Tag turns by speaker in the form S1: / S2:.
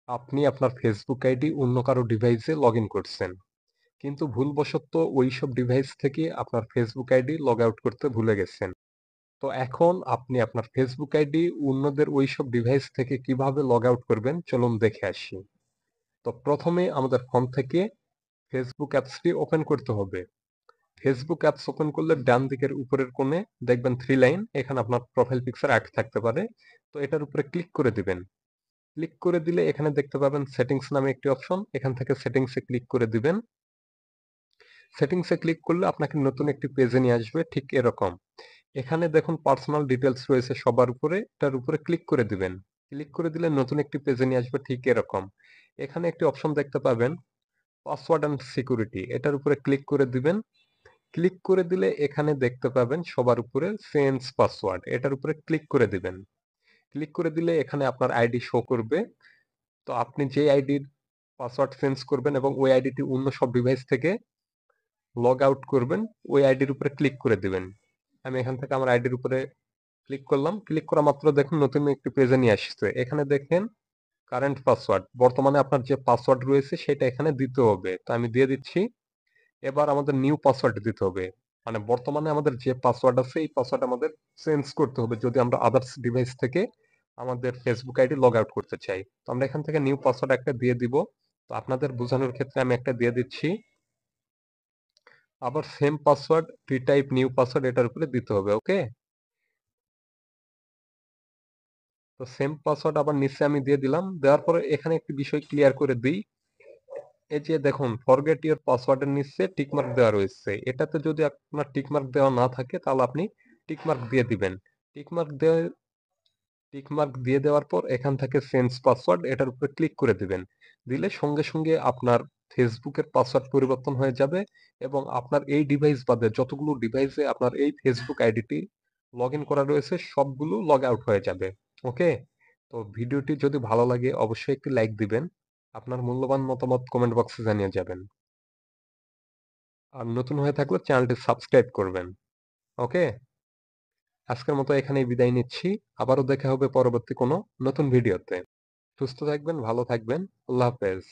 S1: আপনি আপনার Facebook ID অন্য কারো ডিভাইসে লগ ইন করছেন, কিন্তু ভুলবশত ওইসব ডিভাইস থেকে আপনার ফেসবুক আইডি লগ আউট করতে ভুলে গেছেন। তো এখন আপনি আপনার ফেসবুক আইডি অন্যদের ওইসব ডিভাইস থেকে কিভাবে লগ আউট করবেন চলুন দেখে আসি। তো প্রথমে আমাদের ফোন থেকে ফেসবুক অ্যাপসটি ওপেন করতে হবে। ফেসবুক অ্যাপস ওপেন করলে ডান দিকের উপরের কোণে দেখবেন থ্রি লাইন, এখানে আপনার প্রোফাইল পিকচার অ্যাড থাকতে পারে। তো এটার উপরে ক্লিক করে দিবেন। ক্লিক করে দিলে এখানে দেখতে পাবেন সেটিংস নামে একটি অপশন, এখান থেকে সেটিংসে ক্লিক করে দিবেন। সেটিংসে ক্লিক করলে আপনাকে নতুন একটি পেজে নিয়ে আসবে ঠিক এরকম। এখানে দেখুন পার্সোনাল ডিটেলস রয়েছে সবার উপরে, এটার উপরে ক্লিক করে দিবেন। ক্লিক করে দিলে নতুন একটি পেজে নিয়ে আসবে ঠিক এরকম। এখানে একটি অপশন দেখতে পাবেন পাসওয়ার্ড অ্যান্ড সিকিউরিটি, এটার উপরে ক্লিক করে দিবেন। ক্লিক করে দিলে এখানে দেখতে পাবেন সবার উপরে চেঞ্জ পাসওয়ার্ড, এটার উপরে ক্লিক করে দিবেন। ক্লিক করে দিলে এখানে আপনার আইডি শো করবে। তো আপনি যে আইডির পাসওয়ার্ড চেঞ্জ করবেন এবং ওই আইডিটি অন্য সব ডিভাইস থেকে লগ আউট করবেন, ওই আইডির উপরে ক্লিক করে দিবেন। আমি এখান থেকে আমার আইডির উপরে ক্লিক করলাম। ক্লিক করা মাত্র দেখুন নতুন একটি পেজে নিয়ে আসছে। এখানে দেখেন কারেন্ট পাসওয়ার্ড, বর্তমানে আপনার যে পাসওয়ার্ড রয়েছে সেটা এখানে দিতে হবে। তো আমি দিয়ে দিচ্ছি। এবার আমাদের নিউ পাসওয়ার্ড দিতে হবে, মানে বর্তমানে আমাদের যে পাসওয়ার্ড আছে এই পাসওয়ার্ড আমাদের চেঞ্জ করতে হবে যদি আমরা আদার্স ডিভাইস থেকে আমাদের ফেসবুক আইডি লগ আউট করতে চাই। তো আমরা এখান থেকে নিউ পাসওয়ার্ড একটা দিয়ে দিব। তো আপনাদের বোঝানোর ক্ষেত্রে আমি একটা দিয়ে দিচ্ছি। আবার same password retype new password এটার উপরে দিতে হবে। ওকে, তো সেম পাসওয়ার্ড আবার নিচে আমি দিয়ে দিলাম। দেওয়ার পরে এখানে একটি বিষয় ক্লিয়ার করে দিই। এই যে দেখুন ফরগেট ইওর পাসওয়ার্ডের নিচে টিকমার্ক দেওয়া রয়েছে, এটাতে যদি আপনার টিকমার্ক দেওয়া না থাকে তাহলে আপনি টিকমার্ক দিয়ে দিবেন। টিকমার্ক দিয়ে টিকমার্ক দিয়ে দেওয়ার পর এখান থেকে চেঞ্জ পাসওয়ার্ড এটার উপরে ক্লিক করে দিবেন। দিলে সঙ্গে সঙ্গে আপনার ফেসবুকের পাসওয়ার্ড পরিবর্তন হয়ে যাবে এবং আপনার এই ডিভাইস বাদে যতগুলো ডিভাইসে আপনার এই ফেসবুক আইডিটি লগ ইন করা রয়েছে সবগুলো লগ আউট হয়ে যাবে। ওকে, তো ভিডিওটি যদি ভালো লাগে অবশ্যই একটি লাইক দিবেন। আপনার মূল্যবান মতামত কমেন্ট বক্সে জানিয়ে যাবেন। আর নতুন হয়ে থাকলে চ্যানেলটি সাবস্ক্রাইব করবেন। ওকে, আজকের মতো এখানেই বিদায় নিচ্ছি। আবারও দেখা হবে পরবর্তী কোনো নতুন ভিডিওতে। সুস্থ থাকবেন, ভালো থাকবেন। আল্লাহ হাফেজ।